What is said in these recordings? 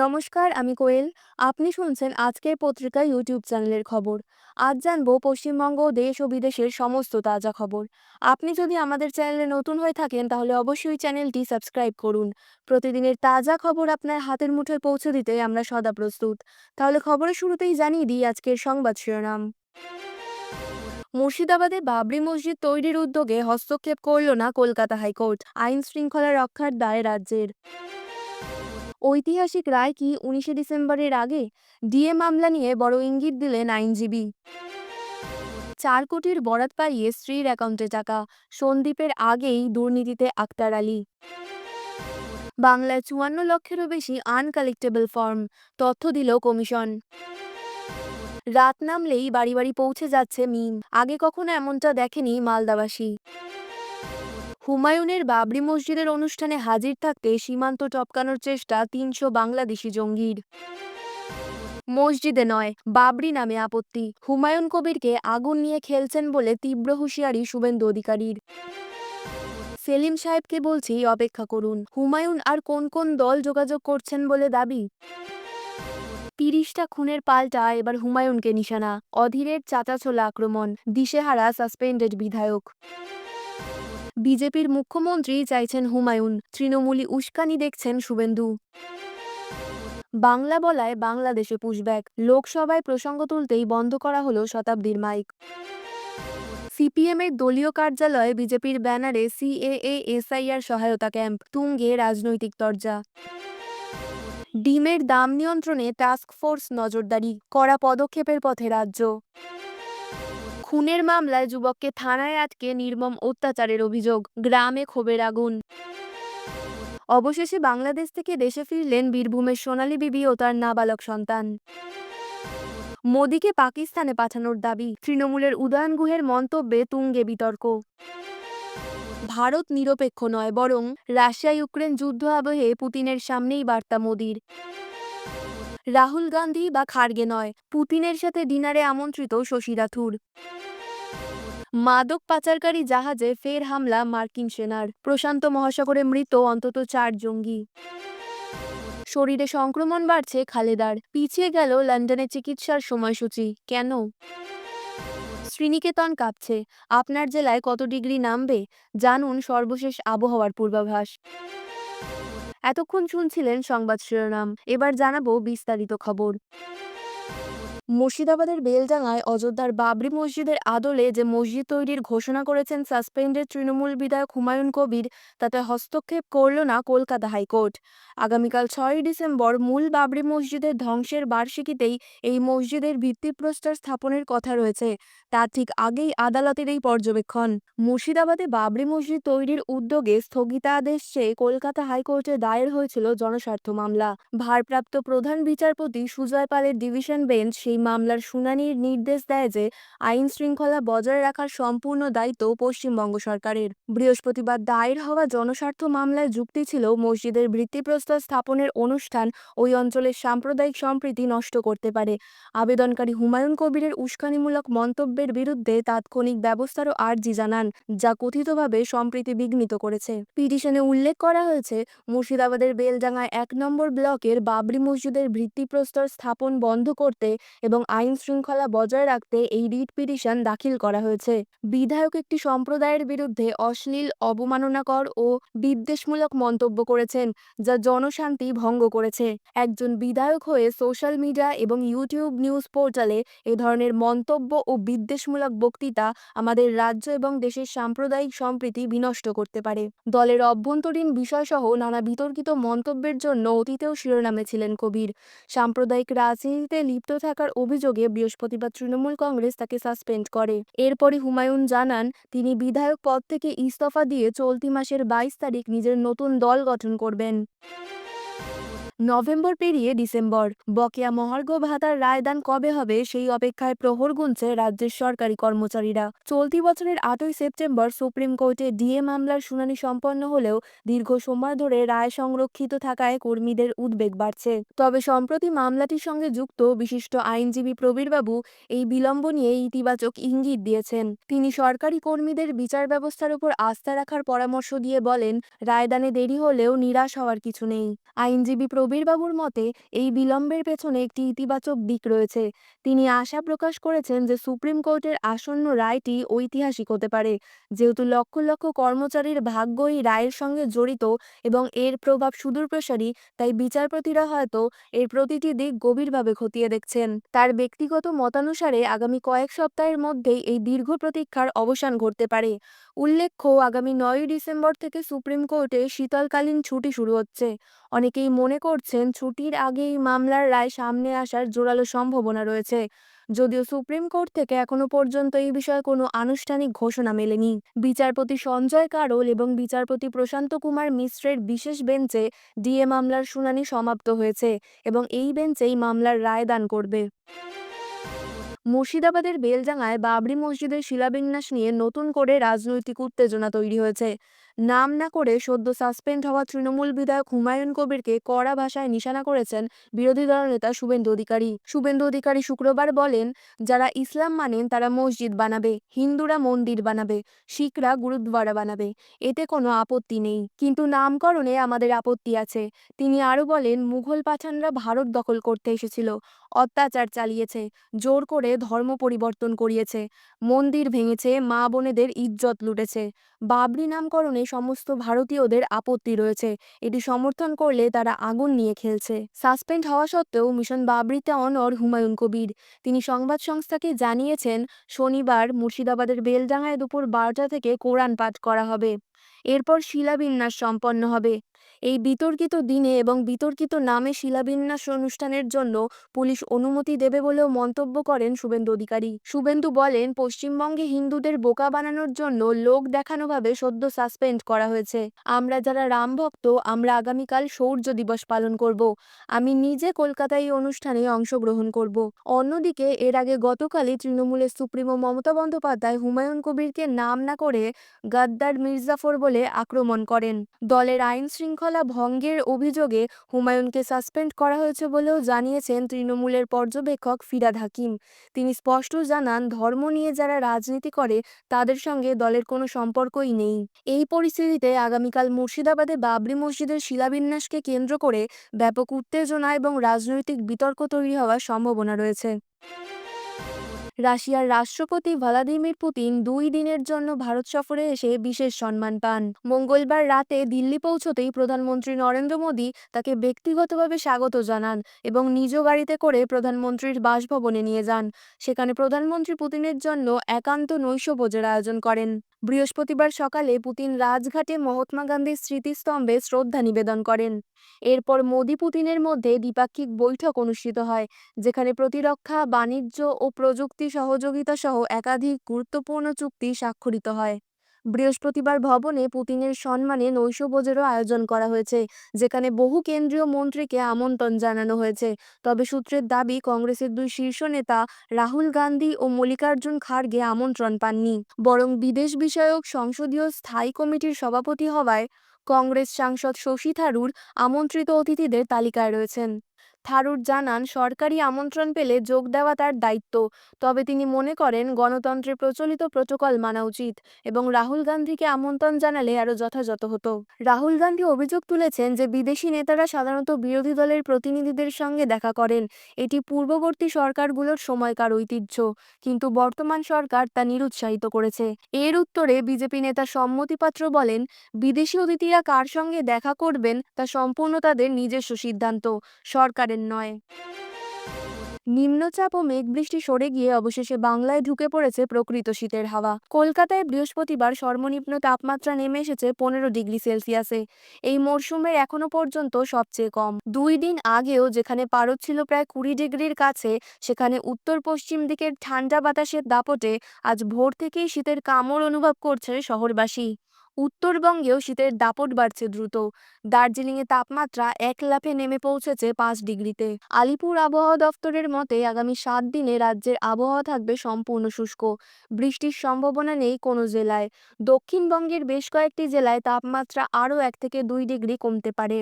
নমস্কার, আমি কোয়েল। আপনি শুনছেন আজকের পত্রিকা ইউটিউব চ্যানেলের খবর। আজ জানবো পশ্চিমবঙ্গ, দেশ ও বিদেশের সমস্ত তাজা খবর। আপনি যদি আমাদের চ্যানেলে নতুন হয়ে থাকেন তাহলে অবশ্যই চ্যানেলটি সাবস্ক্রাইব করুন। প্রতিদিনের তাজা খবর আপনার হাতের মুঠোয় পৌঁছে দিতে আমরা সদা প্রস্তুত। তাহলে খবরের শুরুতেই জানিয়ে দিই আজকের সংবাদ শিরোনাম। মুর্শিদাবাদে বাবরি মসজিদ তৈরির উদ্যোগে হস্তক্ষেপ করল না কলকাতা হাইকোর্ট, আইন শৃঙ্খলা রক্ষার দায় রাজ্যের। ঐতিহাসিক রায় কি 19শে ডিসেম্বরের আগে? ডিএ মামলা নিয়ে বড় ইঙ্গিত দিলেন আইনজীবী। 4 কোটির বরাত পাইয়ে স্ত্রীর অ্যাকাউন্টে টাকা, সন্দীপের আগেই দুর্নীতিতে আক্তার আলী। বাংলায় 54 লক্ষেরও বেশি আনকালেক্টেবল ফর্ম, তথ্য দিল কমিশন। রাত নামলেই বাড়ি বাড়ি পৌঁছে যাচ্ছে মিম, আগে কখনো এমনটা দেখেনি মালদাবাসী। হুমায়ুনের বাবরি মসজিদের অনুষ্ঠানে হাজির থাকতে সীমান্ত টপকানোর চেষ্টা 300 বাংলাদেশি জঙ্গির। মসজিদে নয়, বাবরি নামে আপত্তি, হুমায়ুন কবিরকে আগুন নিয়ে খেলছেন বলে তীব্র হুঁশিয়ারি শুভেন্দু অধিকারীর। সেলিম সাহেবকে বলছি অপেক্ষা করুন, হুমায়ুন আর কোন কোন দল যোগাযোগ করছেন বলে দাবি। 30টা খুনের পাল্টা এবার হুমায়ুনকে নিশানা, অধীরের চাচাছোলা আক্রমণ, দিশেহারা সাসপেন্ডেড বিধায়ক। বিজেপির মুখ্যমন্ত্রী চাইছেন হুমায়ুন, তৃণমূলী উস্কানি দেখছেন শুভেন্দু। বাংলা বলায় বাংলাদেশে পুশব্যাক, লোকসভায় প্রসঙ্গ তুলতেই বন্ধ করা হলো শতাব্দীর মাইক। সিপিএমের দলীয় কার্যালয়ে বিজেপির ব্যানারে সিএএ এসআইআর সহায়তা ক্যাম্প, তুঙ্গে রাজনৈতিক তরজা। ডিমের দাম নিয়ন্ত্রণে টাস্কফোর্স নজরদারি, কড়া পদক্ষেপের পথে রাজ্য। খুনের মামলায় যুবককে থানায় আটকে নির্মম অত্যাচারের অভিযোগ, গ্রামে ক্ষোভের আগুন। অবশেষে বাংলাদেশ থেকে দেশে ফিরলেন বীরভূমের সোনালী বিবি ও তার নাবালক সন্তান। মোদিকে পাকিস্তানে পাঠানোর দাবি, তৃণমূলের উদয়ন গুহের মন্তব্যে তুঙ্গে বিতর্ক। ভারত নিরপেক্ষ নয়, বরং রাশিয়া ইউক্রেন যুদ্ধ আবহে পুতিনের সামনেই বার্তা মোদির। রাহুল গান্ধী বা খার্গে নয়, পুতিনের সাথে ডিনারে আমন্ত্রিত শশী থারুর। মাদক পাচারকারী জাহাজে ফের হামলা মার্কিন সেনার, প্রশান্ত মহাসাগরে মৃত অন্তত 4 জঙ্গি। শরীরে সংক্রমণ বাড়ছে খালেদার, পিছিয়ে গেল লন্ডনে চিকিৎসার সময়সূচি, কেন? শ্রীনিকেতন কাঁপছে, আপনার জেলায় কত ডিগ্রি নামবে? জানুন সর্বশেষ আবহাওয়ার পূর্বাভাস। এতক্ষণ শুনছিলেন সংবাদ শিরোনাম, এবার জানাবো বিস্তারিত খবর। মুর্শিদাবাদের বেলডাঙায় অযোধ্যার বাবরি মসজিদের আদলে যে মসজিদ তৈরির ঘোষণা করেছেন সাসপেন্ডেড তৃণমূল বিধায়ক হুমায়ুন কবির, তাতে হস্তক্ষেপ করল না কলকাতা হাইকোর্ট। আগামীকাল 6ই ডিসেম্বর মূল বাবরি মসজিদের ধ্বংসের বার্ষিকীতেই এই মসজিদের ভিত্তিপ্রস্তর স্থাপনের কথা রয়েছে। তার ঠিক আগেই আদালতের এই পর্যবেক্ষণ। মুর্শিদাবাদে বাবরি মসজিদ তৈরির উদ্যোগে স্থগিতাদেশ চেয়ে কলকাতা হাইকোর্টে দায়ের হয়েছিল জনস্বার্থ মামলা। ভারপ্রাপ্ত প্রধান বিচারপতি সুজয় পালের ডিভিশন বেঞ্চ সেই মামলার শুনানির নির্দেশ দেয় যে আইন শৃঙ্খলা বজায় রাখার সম্পূর্ণ দায়িত্ব পশ্চিমবঙ্গ সরকারের। বৃহস্পতিবার দায়ের হওয়া জনস্বার্থ মামলায় যুক্তি ছিল মসজিদের ভিত্তিপ্রস্তর স্থাপনের অনুষ্ঠান ওই অঞ্চলের সাম্প্রদায়িক সম্প্রীতি নষ্ট করতে পারে। আবেদনকারী হুমায়ুন কবিরের উস্কানিমূলক মন্তব্যের বিরুদ্ধে তাৎক্ষণিক ব্যবস্থারও আর্জি জানান, যা কথিতভাবে সম্প্রীতি বিঘ্নিত করেছে। পিটিশনে উল্লেখ করা হয়েছে, মুর্শিদাবাদের বেলডাঙায় 1 নম্বর ব্লকের বাবরি মসজিদের ভিত্তিপ্রস্তর স্থাপন বন্ধ করতে এবং আইন শৃঙ্খলা বজায় রাখতে এই রিট পিটিশন দাখিল করা হয়েছে। বিধায়ক একটি সম্প্রদায়ের বিরুদ্ধে অশ্লীল, অবমাননাকর ও বিদ্বেষমূলক মন্তব্য করেছেন, যা জনশান্তি ভঙ্গ করেছে। একজন বিধায়ক হয়ে সোশ্যাল মিডিয়া এবং ইউটিউব নিউজ পোর্টালে এ ধরনের মন্তব্য ও বিদ্বেষমূলক বক্তৃতা আমাদের রাজ্য এবং দেশের সাম্প্রদায়িক সম্প্রীতি বিনষ্ট করতে পারে। দলের অভ্যন্তরীণ বিষয়সহ নানা বিতর্কিত মন্তব্যের জন্য অতীতেও শিরোনামে ছিলেন কবির। সাম্প্রদায়িক রাজনীতিতে লিপ্ত থাকার অভিযোগে বৃহস্পতিবার তৃণমূল কংগ্রেস তাকে সাসপেন্ড করে। এরপরই হুমায়ুন জানান, তিনি বিধায়ক পদ থেকে ইস্তফা দিয়ে চলতি মাসের 22 তারিখ নিজের নতুন দল গঠন করবেন। নভেম্বর পেরিয়ে ডিসেম্বর, বকেয়া মহার্ঘ ভাতার রায়দান কবে হবে সেই অপেক্ষায় প্রহর গুনছে রাজ্যের সরকারি কর্মচারীরা। চলতি বছরের 8ই সেপ্টেম্বর সুপ্রিম কোর্টে ডিএ মামলার শুনানি সম্পন্ন হলেও দীর্ঘ সময় ধরে রায় সংরক্ষিত থাকায় কর্মীদের উদ্বেগ বাড়ছে। তবে সম্প্রতি মামলাটির সঙ্গে যুক্ত বিশিষ্ট আইনজীবী প্রবীরবাবু এই বিলম্ব নিয়ে ইতিবাচক ইঙ্গিত দিয়েছেন। তিনি সরকারি কর্মীদের বিচার ব্যবস্থার উপর আস্থা রাখার পরামর্শ দিয়ে বলেন, রায়দানে দেরি হলেও নিরাশ হওয়ার কিছু নেই। আইনজীবী প্রবীরবাবুর মতে এই বিলম্বের পেছনে একটি ইতিবাচক দিক রয়েছে। তিনি আশা প্রকাশ করেছেন যে সুপ্রিম কোর্টের আসন্ন রায়টি ঐতিহাসিক হতে পারে, যেহেতু লক্ষ লক্ষ কর্মচারীর ভাগ্য এই রায়ের সঙ্গে জড়িত এবং এর প্রভাব সুদূরপ্রসারী। তাই বিচারপতিরা হয়তো এর প্রতিটি দিক গভীরভাবে খতিয়ে দেখছেন। তার ব্যক্তিগত মতানুসারে আগামী কয়েক সপ্তাহের মধ্যেই এই দীর্ঘ প্রতীক্ষার অবসান ঘটতে পারে। উল্লেখ্য, আগামী ৯ই ডিসেম্বর থেকে সুপ্রিম কোর্টে শীতকালীন ছুটি শুরু হচ্ছে। অনেকেই মনে করছেন ছুটির আগে এই মামলার রায় সামনে আসার জোরালো সম্ভাবনা রয়েছে। যদিও সুপ্রিম কোর্ট থেকে এখনো পর্যন্ত এই বিষয়ে কোনো আনুষ্ঠানিক ঘোষণা মেলেনি। বিচারপতি সঞ্জয় কারোল এবং বিচারপতি প্রশান্ত কুমার মিশ্রের বিশেষ বেঞ্চে ডিএ মামলার শুনানি সমাপ্ত হয়েছে এবং এই বেঞ্চেই মামলার রায় দান করবে। মুর্শিদাবাদের বেলডাঙায় বাবরি মসজিদের শিলান্যাস নিয়ে নতুন করে রাজনৈতিক উত্তেজনা তৈরি হয়েছে। নাম না করে সদ্য সাসপেন্ড হওয়া তৃণমূল বিধায়ক হুমায়ুন কবিরকে কড়া ভাষায় নিশানা করেছেন বিরোধী দলনেতা শুভেন্দু অধিকারী। শুভেন্দু অধিকারী শুক্রবার বলেন, যারা ইসলাম মানেন তারা মসজিদ বানাবে, হিন্দুরা মন্দির বানাবে, শিখরা গুরুদ্বারা বানাবে, এতে কোনো আপত্তি নেই, কিন্তু নামকরণে আমাদের আপত্তি আছে। তিনি আরও বলেন, মুঘল পাঠানরা ভারত দখল করতে এসেছিল, অত্যাচার চালিয়েছে, জোর করে ধর্ম পরিবর্তন করিয়েছে, মন্দির ভেঙেছে, মা বোনেদের ইজ্জত লুটেছে। বাবরি নামকরণে সমস্ত ভারতীয়দের আপত্তি রয়েছে, এটি সমর্থন করলে তারা আগুন নিয়ে খেলছে। সাসপেন্ড হওয়া সত্ত্বেও মিশন বাবরিতে অনড় হুমায়ুন কবির। তিনি সংবাদ সংস্থাকে জানিয়েছেন, শনিবার মুর্শিদাবাদের বেলডাঙায় দুপুর 12টা থেকে কোরআন পাঠ করা হবে। এরপর শিলান্যাস সম্পন্ন হবে। এই বিতর্কিত দিনে এবং বিতর্কিত নামে শিলান্যাস অনুষ্ঠানের জন্য পুলিশ অনুমতি দেবে বলেও মন্তব্য করেন শুভেন্দু অধিকারী। শুভেন্দু বলেন, পশ্চিমবঙ্গে হিন্দুদের বোকা বানানোর জন্য লোক দেখানোভাবে সদ্য সাসপেন্ড করা হয়েছে। আমরা যারা রাম ভক্ত, আমরা আগামীকাল শৌর্য দিবস পালন করব। আমি নিজে কলকাতায় এই অনুষ্ঠানে অংশগ্রহণ করব। অন্যদিকে এর আগে গতকালই তৃণমূলের সুপ্রিমো মমতা বন্দ্যোপাধ্যায় হুমায়ুন কবিরকে নাম না করে গাদ্দার মির্জাফর বলে আক্রমণ করেন। দলের আইন শৃঙ্খলা ভঙ্গের অভিযোগে হুমায়ুনকে সাসপেন্ড করা হয়েছে বলেও জানিয়েছেন তৃণমূলের পর্যবেক্ষক ফিরহাদ হাকিম। তিনি স্পষ্ট জানান, ধর্ম নিয়ে যারা রাজনীতি করে তাদের সঙ্গে দলের কোনো সম্পর্কই নেই। এই পরিস্থিতিতে আগামীকাল মুর্শিদাবাদে বাবরি মসজিদের শিলান্যাসকে কেন্দ্র করে ব্যাপক উত্তেজনা এবং রাজনৈতিক বিতর্ক তৈরি হওয়ার সম্ভাবনা রয়েছে। রাশিয়ার রাষ্ট্রপতি ভ্লাদিমির পুতিন 2 দিনের জন্য ভারত সফরে এসে বিশেষ সম্মান পান। মঙ্গলবার রাতে দিল্লি পৌঁছতেই প্রধানমন্ত্রী নরেন্দ্র মোদী তাকে ব্যক্তিগতভাবে স্বাগত জানান এবং নিজ গাড়িতে করে প্রধানমন্ত্রীর বাসভবনে নিয়ে যান। সেখানে প্রধানমন্ত্রী পুতিনের জন্য একান্ত নৈশভোজের আয়োজন করেন। বৃহস্পতিবার সকালে পুতিন রাজঘাটে মহাত্মা গান্ধীর স্মৃতিস্তম্ভে শ্রদ্ধা নিবেদন করেন। এরপর মোদি পুতিনের মধ্যে দ্বিপাক্ষিক বৈঠক অনুষ্ঠিত হয়, যেখানে প্রতিরক্ষা, বাণিজ্য ও প্রযুক্তি সহযোগিতা সহ একাধিক গুরুত্বপূর্ণ চুক্তি স্বাক্ষরিত হয়। বৃহস্পতিবার ভবনে পুতিনের সম্মানে নৈশভোজেরও আয়োজন করা হয়েছে, যেখানে বহু কেন্দ্রীয় মন্ত্রীকে আমন্ত্রণ জানানো হয়েছে। তবে সূত্রের দাবি, কংগ্রেসের 2 শীর্ষ নেতা রাহুল গান্ধী ও মল্লিকার্জুন খাড়গে আমন্ত্রণ পাননি, বরং বিদেশ বিষয়ক সংসদীয় স্থায়ী কমিটির সভাপতি হওয়ায় কংগ্রেস সাংসদ শশী থারুর আমন্ত্রিত অতিথিদের তালিকায় রয়েছেন। থারুর জানান, সরকারি আমন্ত্রণ পেলে যোগ দেওয়া তার দায়িত্ব, তবে তিনি মনে করেন গণতন্ত্রের প্রচলিত প্রোটোকল মানা উচিত এবং রাহুল গান্ধীকে আমন্ত্রণ জানালে আরও যথাযথ হতো। রাহুল গান্ধী অভিযোগ তুলেছেন যে বিদেশি নেতারা সাধারণত বিরোধী দলের প্রতিনিধিদের সঙ্গে দেখা করেন, এটি পূর্ববর্তী সরকারগুলোর সময়কার ঐতিহ্য, কিন্তু বর্তমান সরকার তা নিরুৎসাহিত করেছে। এর উত্তরে বিজেপি নেতা সম্মতি পাত্র বলেন, বিদেশি অতিথিরা কার সঙ্গে দেখা করবেন তা সম্পূর্ণ তাদের নিজস্ব সিদ্ধান্ত, সরকারের নয়। নিম্নচাপ ও মেঘবৃষ্টি সরে গিয়ে অবশেষে বাংলায় ঢুকে পড়েছে প্রকৃত শীতের হাওয়া। কলকাতায় বৃহস্পতিবার সর্বনিম্ন তাপমাত্রা নেমে এসেছে 15 ডিগ্রি সেলসিয়াসে। এই মরশুমের এখনো পর্যন্ত সবচেয়ে কম। 2 দিন আগেও যেখানে পারদ ছিল প্রায় 20 ডিগ্রির কাছে, সেখানে উত্তর পশ্চিম দিকের ঠান্ডা বাতাসের দাপটে আজ ভোর থেকেই শীতের কামড় অনুভব করছে শহরবাসী। উত্তরবঙ্গেও শীতের দাপট বাড়ছে দ্রুত। দার্জিলিংয়ে তাপমাত্রা এক লাফে নেমে পৌঁছেছে 5 ডিগ্রিতে। আলিপুর আবহাওয়া দফতরের মতে আগামী 7 দিনে রাজ্যের আবহাওয়া থাকবে সম্পূর্ণ শুষ্ক, বৃষ্টির সম্ভাবনা নেই কোনো জেলায়। দক্ষিণবঙ্গের বেশ কয়েকটি জেলায় তাপমাত্রা আরও 1 থেকে 2 ডিগ্রি কমতে পারে।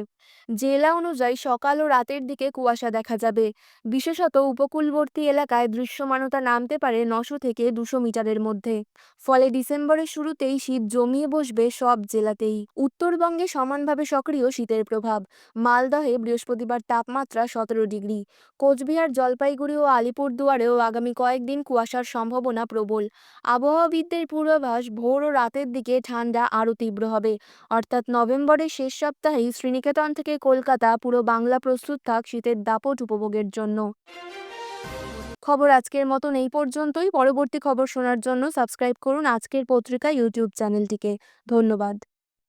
জেলা অনুযায়ী সকাল ও রাতের দিকে কুয়াশা দেখা যাবে। বিশেষত উপকূলবর্তী এলাকায় দৃশ্যমানতা নামতে পারে 900 থেকে 200 মিটারের মধ্যে। ফলে ডিসেম্বরের শুরুতেই শীত জমিয়ে বসবে পড়বে সব জেলাতেই। উত্তরবঙ্গে সমানভাবে সক্রিয় শীতের প্রভাব। মালদহে বৃহস্পতিবার তাপমাত্রা 17 ডিগ্রি। কোচবিহার, জলপাইগুড়ি ও আলিপুরদুয়ারেও আগামী কয়েকদিন কুয়াশার সম্ভাবনা প্রবল। আবহাওয়াবিদদের পূর্বাভাস, ভোর ও রাতের দিকে ঠান্ডা আরও তীব্র হবে। অর্থাৎ নভেম্বরের শেষ সপ্তাহেই শ্রীনিকেতন থেকে কলকাতা পুরো বাংলা প্রস্তুত থাক শীতের দাপট উপভোগের জন্য। খবর আজকের মতন এই পর্যন্তই। পরবর্তী খবর শোনার জন্য সাবস্ক্রাইব করুন আজকের পত্রিকা ইউটিউব চ্যানেলটিকে। ধন্যবাদ।